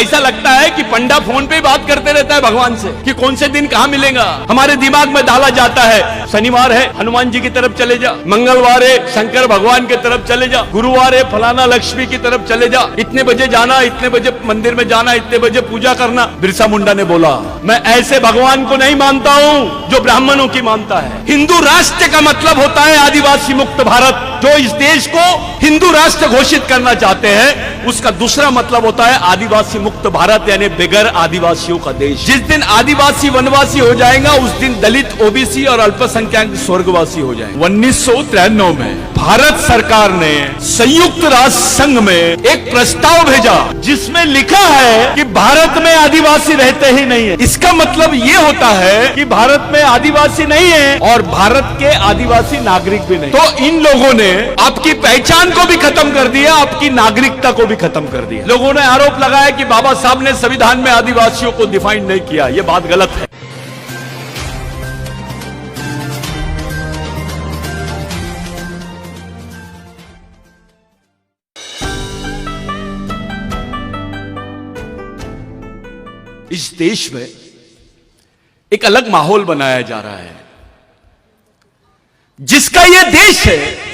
ऐसा लगता है कि पंडा फोन पे बात करते रहता है भगवान से कि कौन से दिन कहाँ मिलेगा। हमारे दिमाग में डाला जाता है शनिवार है हनुमान जी की तरफ चले जा, मंगलवार है शंकर भगवान की तरफ चले जा, गुरुवार है फलाना लक्ष्मी की तरफ चले जा, इतने बजे जाना, इतने बजे मंदिर में जाना, इतने बजे पूजा करना। बिरसा मुंडा ने बोला मैं ऐसे भगवान को नहीं मानता हूँ जो ब्राह्मणों की मानता है। हिंदू राष्ट्र का मतलब होता है आदिवासी मुक्त भारत। जो इस देश को हिंदू राष्ट्र घोषित करना चाहते हैं उसका दूसरा मतलब होता है आदिवासी मुक्त भारत, यानी बगैर आदिवासियों का देश। जिस दिन आदिवासी वनवासी हो जाएगा उस दिन दलित, ओबीसी और अल्पसंख्यक स्वर्गवासी हो जाएंगे। 1993 में भारत सरकार ने संयुक्त राष्ट्र संघ में एक प्रस्ताव भेजा जिसमें लिखा है कि भारत में आदिवासी रहते ही नहीं है। इसका मतलब यह होता है कि भारत में आदिवासी नहीं है और भारत के आदिवासी नागरिक भी नहीं। तो इन लोगों ने आपकी पहचान को भी खत्म कर दिया, आपकी नागरिकता को भी खत्म कर दिया। लोगों ने आरोप लगाया कि बाबा साहब ने संविधान में आदिवासियों को डिफाइन नहीं किया। यह बात गलत है। इस देश में एक अलग माहौल बनाया जा रहा है। जिसका यह देश है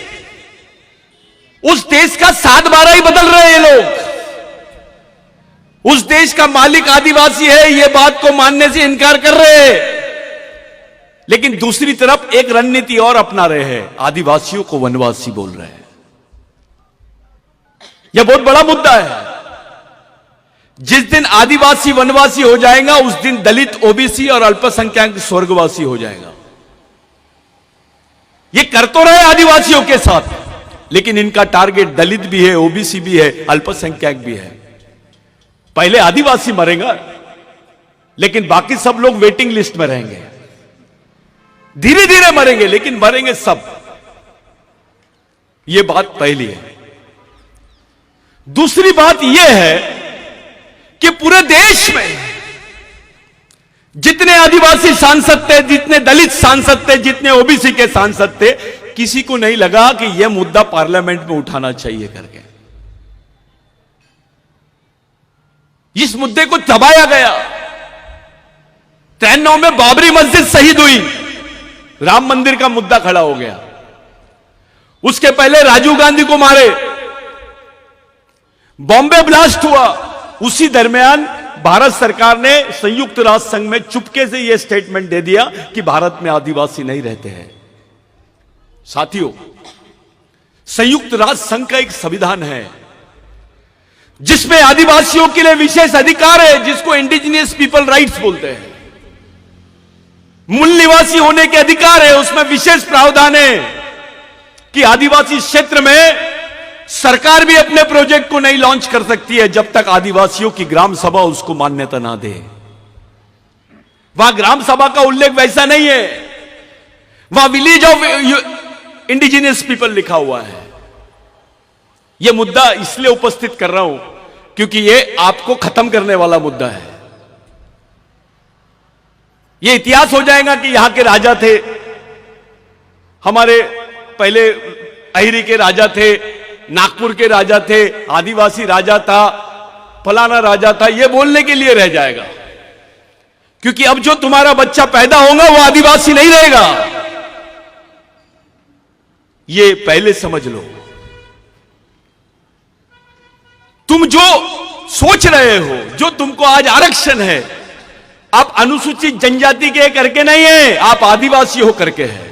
उस देश का 7/12 ही बदल रहे हैं लोग। उस देश का मालिक आदिवासी है यह बात को मानने से इनकार कर रहे हैं, लेकिन दूसरी तरफ एक रणनीति और अपना रहे हैं, आदिवासियों को वनवासी बोल रहे हैं। यह बहुत बड़ा मुद्दा है। जिस दिन आदिवासी वनवासी हो जाएगा उस दिन दलित, ओबीसी और अल्पसंख्यक स्वर्गवासी हो जाएगा। ये कर तो रहे आदिवासियों के साथ, लेकिन इनका टारगेट दलित भी है, ओबीसी भी है, अल्पसंख्यक भी है। पहले आदिवासी मरेगा लेकिन बाकी सब लोग वेटिंग लिस्ट में रहेंगे। धीरे धीरे मरेंगे लेकिन मरेंगे सब। यह बात पहली है। दूसरी बात यह है कि पूरे देश में जितने आदिवासी सांसद थे, जितने दलित सांसद थे, जितने ओबीसी के सांसद थे, किसी को नहीं लगा कि यह मुद्दा पार्लियामेंट में उठाना चाहिए करके। इस मुद्दे को दबाया गया। 93 में बाबरी मस्जिद शहीद हुई, राम मंदिर का मुद्दा खड़ा हो गया। उसके पहले राजीव गांधी को मारे, बॉम्बे ब्लास्ट हुआ। उसी दरमियान भारत सरकार ने संयुक्त राष्ट्र संघ में चुपके से यह स्टेटमेंट दे दिया कि भारत में आदिवासी नहीं रहते हैं। साथियों, संयुक्त राष्ट्र संघ का एक संविधान है जिसमें आदिवासियों के लिए विशेष अधिकार है, जिसको इंडिजिनियस पीपल राइट्स बोलते हैं। मूल निवासी होने के अधिकार है, उसमें विशेष प्रावधान है कि आदिवासी क्षेत्र में सरकार भी अपने प्रोजेक्ट को नहीं लॉन्च कर सकती है जब तक आदिवासियों की ग्राम सभा उसको मान्यता ना दे। वहां ग्राम सभा का उल्लेख वैसा नहीं है, वहां विलेज ऑफ इंडिजिनियस पीपल लिखा हुआ है। यह मुद्दा इसलिए उपस्थित कर रहा हूं क्योंकि यह आपको खत्म करने वाला मुद्दा है। यह इतिहास हो जाएगा कि यहां के राजा थे, हमारे पहले अहिरी के राजा थे, नागपुर के राजा थे, आदिवासी राजा था, फलाना राजा था, यह बोलने के लिए रह जाएगा। क्योंकि अब जो तुम्हारा बच्चा पैदा होगा वो आदिवासी नहीं रहेगा। ये पहले समझ लो। तुम जो सोच रहे हो, जो तुमको आज आरक्षण है, आप अनुसूचित जनजाति के करके नहीं है, आप आदिवासी हो करके है।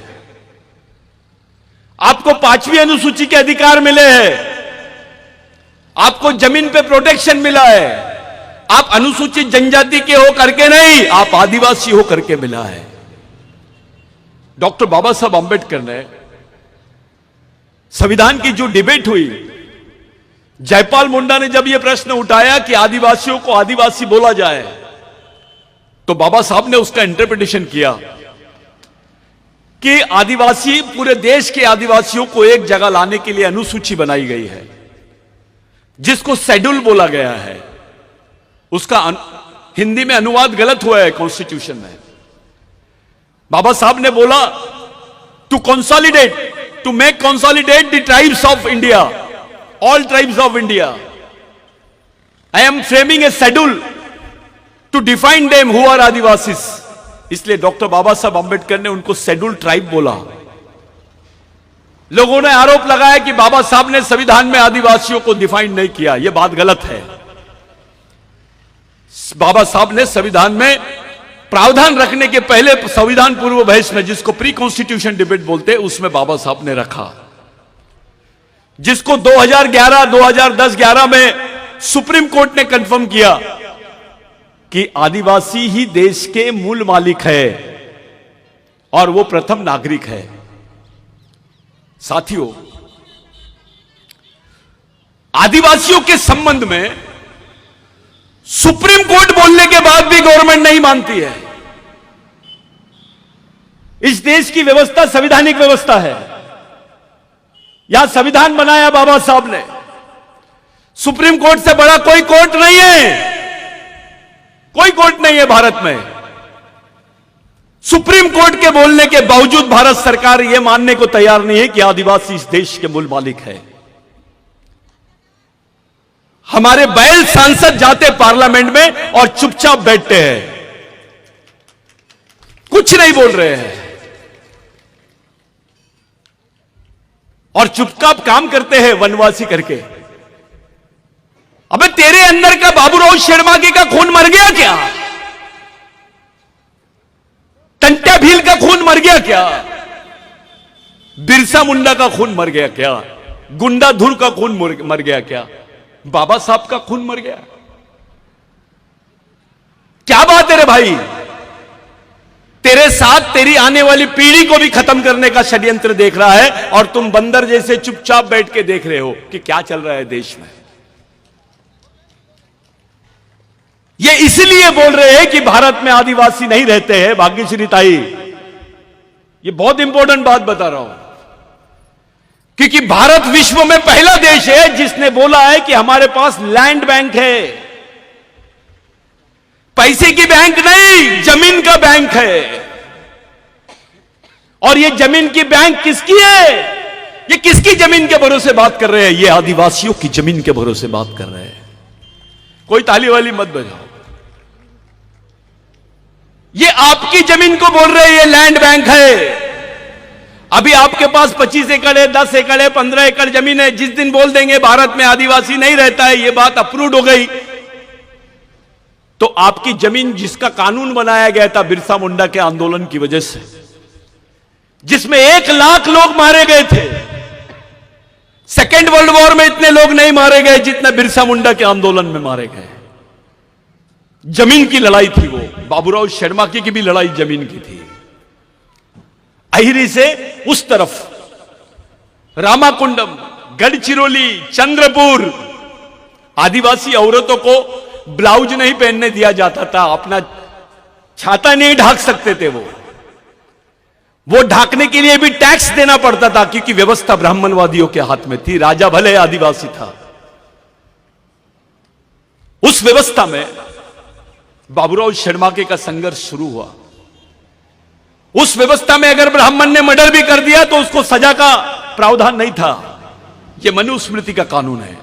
आपको 5वीं अनुसूची के अधिकार मिले हैं, आपको जमीन पे प्रोटेक्शन मिला है, आप अनुसूचित जनजाति के हो करके नहीं, आप आदिवासी हो करके मिला है। डॉक्टर बाबा साहब अंबेडकर ने संविधान की जो डिबेट हुई, जयपाल मुंडा ने जब यह प्रश्न उठाया कि आदिवासियों को आदिवासी बोला जाए, तो बाबा साहब ने उसका इंटरप्रिटेशन किया कि आदिवासी, पूरे देश के आदिवासियों को एक जगह लाने के लिए अनुसूची बनाई गई है जिसको शेड्यूल बोला गया है। उसका हिंदी में अनुवाद गलत हुआ है कॉन्स्टिट्यूशन में। बाबा साहब ने बोला to consolidate, to make consolidate the tribes of India, all tribes of India. I am framing a schedule to define them who are Adivasis. इसलिए डॉक्टर बाबा साहब अंबेडकर ने उनको शेड्यूल ट्राइब बोला। लोगों ने आरोप लगाया कि बाबा साहब ने संविधान में आदिवासियों को डिफाइन नहीं किया। यह बात गलत है। बाबा साहब ने संविधान में प्रावधान रखने के पहले संविधान पूर्व बहस में, जिसको प्री कॉन्स्टिट्यूशन डिबेट बोलते हैं, उसमें बाबा साहब ने रखा, जिसको 2011, 2010, 11 में सुप्रीम कोर्ट ने कंफर्म किया कि आदिवासी ही देश के मूल मालिक है और वो प्रथम नागरिक है। साथियों, आदिवासियों के संबंध में सुप्रीम कोर्ट बोलने के बाद भी गवर्नमेंट नहीं मानती है। इस देश की व्यवस्था संवैधानिक व्यवस्था है। यहां संविधान बनाया बाबा साहब ने। सुप्रीम कोर्ट से बड़ा कोई कोर्ट नहीं है। कोई कोर्ट नहीं है भारत में। सुप्रीम कोर्ट के बोलने के बावजूद भारत सरकार यह मानने को तैयार नहीं है कि आदिवासी इस देश के मूल मालिक है। हमारे बैल सांसद जाते पार्लियामेंट में और चुपचाप बैठते हैं, कुछ नहीं बोल रहे हैं और चुपचाप काम करते हैं वनवासी करके। अबे तेरे अंदर का बाबूराव शर्माके का खून मर गया क्या? टंट्या भील का खून मर गया क्या? बिरसा मुंडा का खून मर गया क्या? गुंडा धुर का खून मर गया क्या? बाबा साहब का खून मर गया। क्या बात है रे भाई? तेरे साथ तेरी आने वाली पीढ़ी को भी खत्म करने का षड्यंत्र देख रहा है और तुम बंदर जैसे चुपचाप बैठ के देख रहे हो कि क्या चल रहा है देश में। ये इसलिए बोल रहे हैं कि भारत में आदिवासी नहीं रहते हैं। भाग्यश्री ताई, ये बहुत इंपॉर्टेंट बात बता रहा हूं, क्योंकि भारत विश्व में पहला देश है जिसने बोला है कि हमारे पास लैंड बैंक है। पैसे की बैंक नहीं, जमीन का बैंक है। और ये जमीन की बैंक किसकी है? ये किसकी जमीन के भरोसे बात कर रहे हैं? ये आदिवासियों की जमीन के भरोसे बात कर रहे हैं। कोई ताली वाली मत बजाओ। ये आपकी जमीन को बोल रहे हैं ये लैंड बैंक है। अभी आपके पास 25 एकड़ है, 10 एकड़ है, 15 एकड़ जमीन है। जिस दिन बोल देंगे भारत में आदिवासी नहीं रहता है, ये बात अप्रूव्ड हो गई, तो आपकी जमीन जिसका कानून बनाया गया था बिरसा मुंडा के आंदोलन की वजह से, जिसमें 1 लाख लोग मारे गए थे, सेकेंड वर्ल्ड वॉर में इतने लोग नहीं मारे गए जितने बिरसा मुंडा के आंदोलन में मारे गए। जमीन की लड़ाई थी वो। बाबूराव शर्माके की भी लड़ाई जमीन की थी। अहिरी से उस तरफ रामाकुंडम, गढ़चिरौली, चंद्रपुर, आदिवासी औरतों को ब्लाउज नहीं पहनने दिया जाता था। अपना छाता नहीं ढाक सकते थे वो ढाकने के लिए भी टैक्स देना पड़ता था, क्योंकि व्यवस्था ब्राह्मणवादियों के हाथ में थी। राजा भले आदिवासी था। उस व्यवस्था में बाबूराव शर्माके का संघर्ष शुरू हुआ। उस व्यवस्था में अगर ब्राह्मण ने मर्डर भी कर दिया तो उसको सजा का प्रावधान नहीं था। यह मनुस्मृति का कानून है।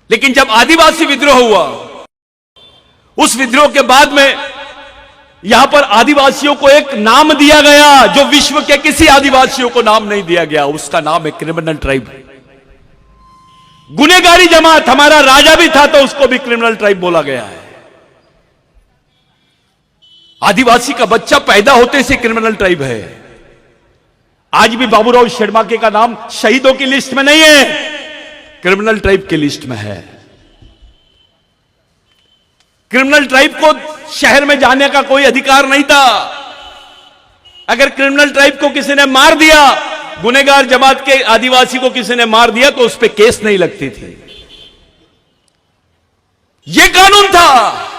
लेकिन जब आदिवासी विद्रोह हुआ, उस विद्रोह के बाद में यहां पर आदिवासियों को एक नाम दिया गया जो विश्व के किसी आदिवासियों को नाम नहीं दिया गया। उसका नाम है क्रिमिनल ट्राइब। गुनेगारी जमात। हमारा राजा भी था तो उसको भी क्रिमिनल ट्राइब बोला गया है। आदिवासी का बच्चा पैदा होते से क्रिमिनल ट्राइब है। आज भी बाबूराव शर्माके का नाम शहीदों की लिस्ट में नहीं है, क्रिमिनल ट्राइब की लिस्ट में है। क्रिमिनल ट्राइब को शहर में जाने का कोई अधिकार नहीं था। अगर क्रिमिनल ट्राइब को किसी ने मार दिया, गुनेगार जमात के आदिवासी को किसी ने मार दिया, तो उस पर केस नहीं लगती थी। यह कानून था।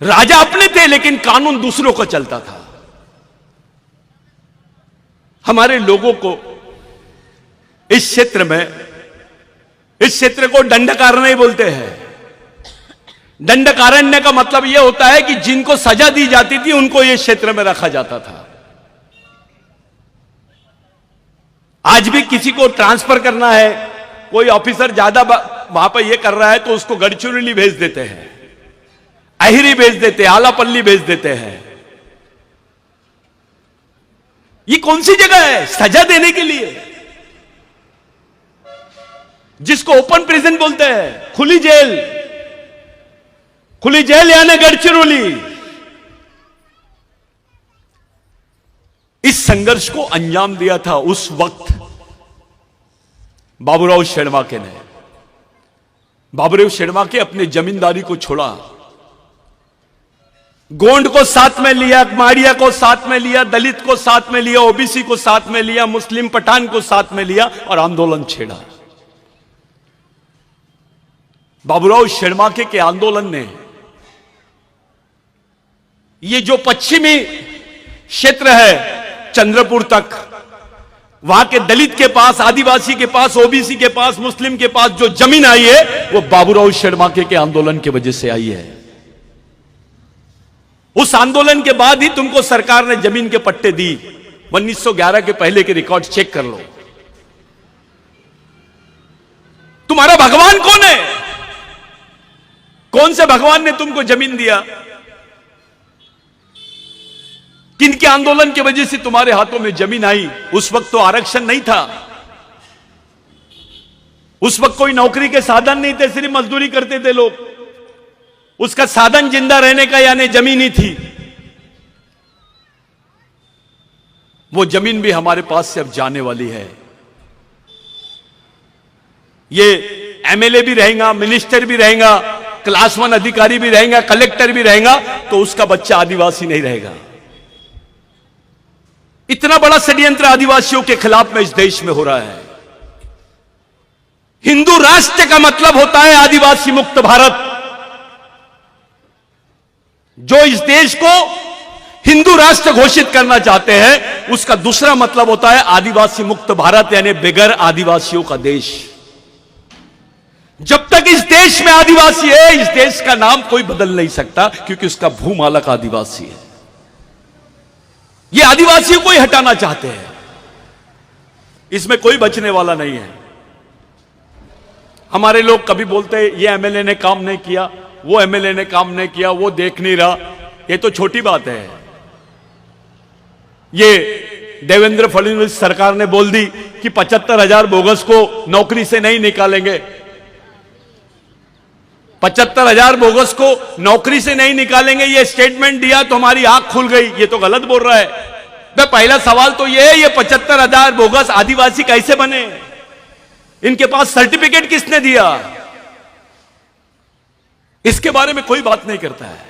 राजा अपने थे लेकिन कानून दूसरों का चलता था। हमारे लोगों को इस क्षेत्र को दंडकारण्य बोलते हैं। दंडकारण्य का मतलब यह होता है कि जिनको सजा दी जाती थी उनको इस क्षेत्र में रखा जाता था। आज भी किसी को ट्रांसफर करना है कोई ऑफिसर ज्यादा वहां पर ये कर रहा है तो उसको गढ़चिरौली भेज देते हैं, अहिरी भेज देते हैं, आलापल्ली भेज देते हैं। ये कौन सी जगह है सजा देने के लिए, जिसको ओपन प्रिजन बोलते हैं, खुली जेल, खुली जेल यानी गढ़चिरौली। इस संघर्ष को अंजाम दिया था उस वक्त बाबूराव शेड़माके ने। बाबूराव शेड़माके अपने जमींदारी को छोड़ा, गोंड को साथ में लिया, माड़िया को साथ में लिया, दलित को साथ में लिया, ओबीसी को साथ में लिया, मुस्लिम पठान को साथ में लिया और आंदोलन छेड़ा। बाबूराव शेड़माके के आंदोलन ने ये जो पश्चिमी क्षेत्र है चंद्रपुर तक, वहां के दलित के पास, आदिवासी के पास, ओबीसी के पास, मुस्लिम के पास जो जमीन आई है वो बाबूराव शेड़माके के आंदोलन की वजह से आई है। उस आंदोलन के बाद ही तुमको सरकार ने जमीन के पट्टे दी। 1911 के पहले के रिकॉर्ड चेक कर लो। तुम्हारा भगवान कौन है? कौन से भगवान ने तुमको जमीन दिया? किनके आंदोलन की वजह से तुम्हारे हाथों में जमीन आई? उस वक्त तो आरक्षण नहीं था, उस वक्त कोई नौकरी के साधन नहीं थे, सिर्फ मजदूरी करते थे लोग। उसका साधन जिंदा रहने का यानी जमीन ही थी। वो जमीन भी हमारे पास से अब जाने वाली है। ये एमएलए भी रहेगा, मिनिस्टर भी रहेगा, क्लास 1 अधिकारी भी रहेगा, कलेक्टर भी रहेगा, तो उसका बच्चा आदिवासी नहीं रहेगा। इतना बड़ा षड्यंत्र आदिवासियों के खिलाफ में इस देश में हो रहा है। हिंदू राष्ट्र का मतलब होता है आदिवासी मुक्त भारत। जो इस देश को हिंदू राष्ट्र घोषित करना चाहते हैं, उसका दूसरा मतलब होता है आदिवासी मुक्त भारत, यानी बगैर आदिवासियों का देश। जब तक इस देश में आदिवासी है, इस देश का नाम कोई बदल नहीं सकता, क्योंकि उसका भूमालक आदिवासी है। ये आदिवासियों को ही हटाना चाहते हैं, इसमें कोई बचने वाला नहीं है। हमारे लोग कभी बोलते हैं ये एमएलए ने काम नहीं किया, वो एमएलए ने काम नहीं किया, वो देख नहीं रहा। ये तो छोटी बात है। ये देवेंद्र फडणवीस सरकार ने बोल दी कि 75,000 बोगस को नौकरी से नहीं निकालेंगे। 75,000 बोगस को नौकरी से नहीं निकालेंगे, ये स्टेटमेंट दिया तो हमारी आंख खुल गई। ये तो गलत बोल रहा है। तो पहला सवाल तो ये है, ये 75,000 बोगस आदिवासी कैसे बने? इनके पास सर्टिफिकेट किसने दिया? इसके बारे में कोई बात नहीं करता है।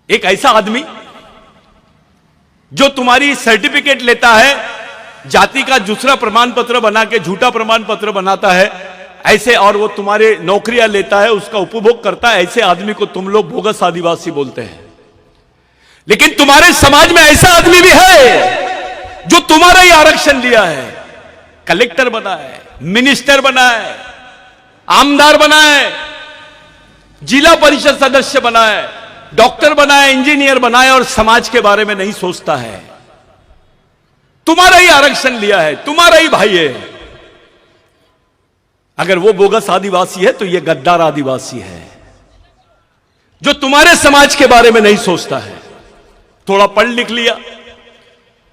एक ऐसा आदमी जो तुम्हारी सर्टिफिकेट लेता है, जाति का दूसरा प्रमाण पत्र बना के झूठा प्रमाण पत्र बनाता है, ऐसे, और वो तुम्हारे नौकरियां लेता है, उसका उपभोग करता है, ऐसे आदमी को तुम लोग बोगस आदिवासी बोलते हैं। लेकिन तुम्हारे समाज में ऐसा आदमी भी है जो तुम्हारा ही आरक्षण लिया है, कलेक्टर बना है, मिनिस्टर बना है, आमदार बना है, जिला परिषद सदस्य बना है, डॉक्टर बना है, इंजीनियर बना है, और समाज के बारे में नहीं सोचता है। तुम्हारा ही आरक्षण लिया है, तुम्हारा ही भाई है। अगर वो बोगस आदिवासी है तो ये गद्दार आदिवासी है, जो तुम्हारे समाज के बारे में नहीं सोचता है। थोड़ा पढ़ लिख लिया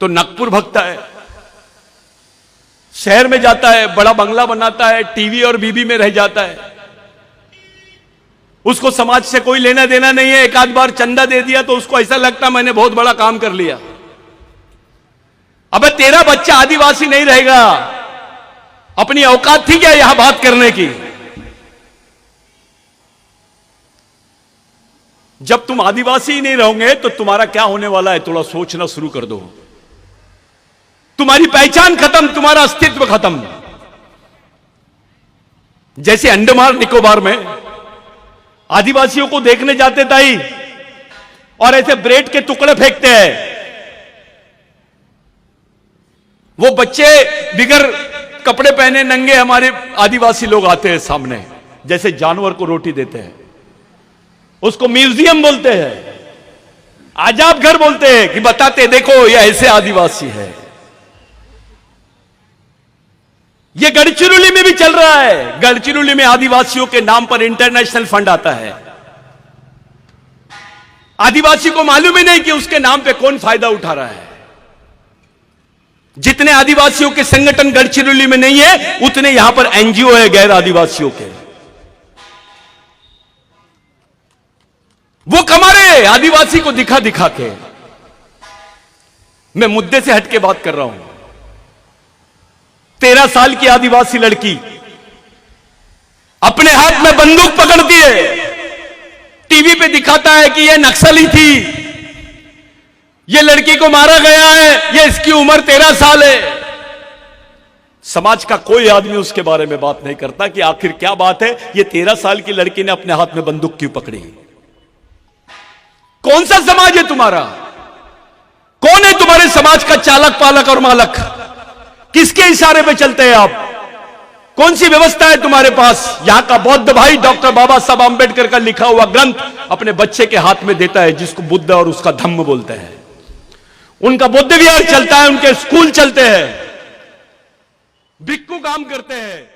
तो नागपुर भगता है, शहर में जाता है, बड़ा बंगला बनाता है, टीवी और बीबी में रह जाता है। उसको समाज से कोई लेना देना नहीं है। एक आध बार चंदा दे दिया तो उसको ऐसा लगता मैंने बहुत बड़ा काम कर लिया। अबे तेरा बच्चा आदिवासी नहीं रहेगा। अपनी औकात थी क्या यहां बात करने की? जब तुम आदिवासी ही नहीं रहोगे तो तुम्हारा क्या होने वाला है, थोड़ा सोचना शुरू कर दो। तुम्हारी पहचान खत्म, तुम्हारा अस्तित्व खत्म। जैसे अंडमान निकोबार में आदिवासियों को देखने जाते ताई और ऐसे ब्रेड के टुकड़े फेंकते हैं, वो बच्चे बिगर कपड़े पहने नंगे हमारे आदिवासी लोग आते हैं सामने, जैसे जानवर को रोटी देते हैं। उसको म्यूजियम बोलते हैं, आजाब घर बोलते हैं, कि बताते देखो ये ऐसे आदिवासी है। ये गढ़चिरौली में भी चल रहा है। गढ़चिरौली में आदिवासियों के नाम पर इंटरनेशनल फंड आता है। आदिवासी को मालूम ही नहीं कि उसके नाम पे कौन फायदा उठा रहा है। जितने आदिवासियों के संगठन गढ़चिरौली में नहीं है, उतने यहां पर एनजीओ है गैर आदिवासियों के। वो कमा रहे आदिवासी को दिखा दिखा के। मैं मुद्दे से हटके बात कर रहा हूं। 13 साल की आदिवासी लड़की अपने हाथ में बंदूक पकड़ दिए, टीवी पे दिखाता है कि यह नक्सली थी, यह लड़की को मारा गया है, यह इसकी उम्र 13 साल है। समाज का कोई आदमी उसके बारे में बात नहीं करता कि आखिर क्या बात है, यह 13 साल की लड़की ने अपने हाथ में बंदूक क्यों पकड़ी। कौन सा समाज है तुम्हारा? कौन है तुम्हारे समाज का चालक पालक और मालक? किसके इशारे पे चलते हैं आप? कौन सी व्यवस्था है तुम्हारे पास? यहां का बौद्ध भाई डॉक्टर बाबा साहब आंबेडकर का लिखा हुआ ग्रंथ अपने बच्चे के हाथ में देता है, जिसको बुद्ध और उसका धम्म बोलते हैं। उनका बुद्ध विहार चलता है, उनके स्कूल चलते हैं, भिक्खु काम करते हैं।